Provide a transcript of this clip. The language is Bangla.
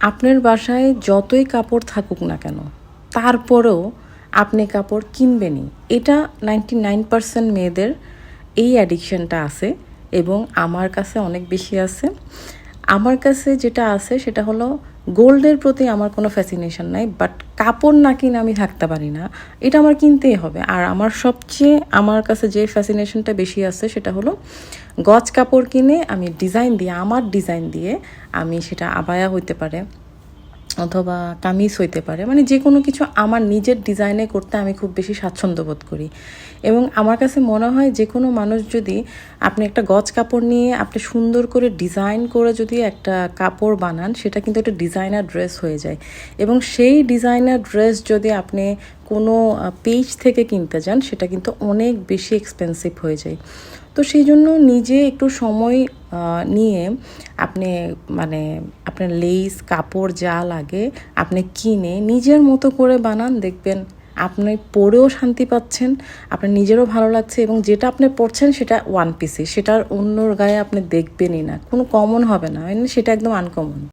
আপনার বাসায় যতই কাপড় থাকুক না কেন, তারপরেও আপনি কাপড় কিনবেনই। এটা 99% মেয়েদের এই অ্যাডিকশানটা আছে এবং আমার কাছে অনেক বেশি আছে। আমার কাছে যেটা আছে সেটা হলো গোল্ডের প্রতি আমার কোনো ফ্যাসিনেশন নাই, বাট কাপড় না কিনে আমি থাকতে পারি না, এটা আমার কিনতেই হবে। আর আমার কাছে যে ফ্যাসিনেশনটা বেশি আছে সেটা হলো গজ কাপড় কিনে আমি আমার ডিজাইন দিয়ে আমি সেটা আবায়া হইতে পারে অথবা কামিজ হইতে পারে, মানে যে কোনো কিছু আমার নিজের ডিজাইনে করতে আমি খুব বেশি স্বাচ্ছন্দ্য বোধ করি। এবং আমার কাছে মনে হয় যে কোনো মানুষ যদি আপনি একটা গজ কাপড় নিয়ে আপনি সুন্দর করে ডিজাইন করে যদি একটা কাপড় বানান, সেটা কিন্তু একটা ডিজাইনার ড্রেস হয়ে যায়। এবং সেই ডিজাইনার ড্রেস যদি আপনি কোনো পেজ থেকে কিনতে যান, সেটা কিন্তু অনেক বেশি এক্সপেন্সিভ হয়ে যায়। তো সেই জন্য নিজে একটু সময় নিয়ে আপনি মানে আপনার লেস কাপড় যা লাগে আপনি কিনে নিজের মতো করে বানান, দেখবেন আপনি পরেও শান্তি পাচ্ছেন, আপনার নিজেরও ভালো লাগছে এবং যেটা আপনি পরছেন সেটা ওয়ান পিসই, সেটার অন্যর গায়ে আপনি দেখবেনই না, কোনো কমন হবে না, সেটা একদম আনকমন।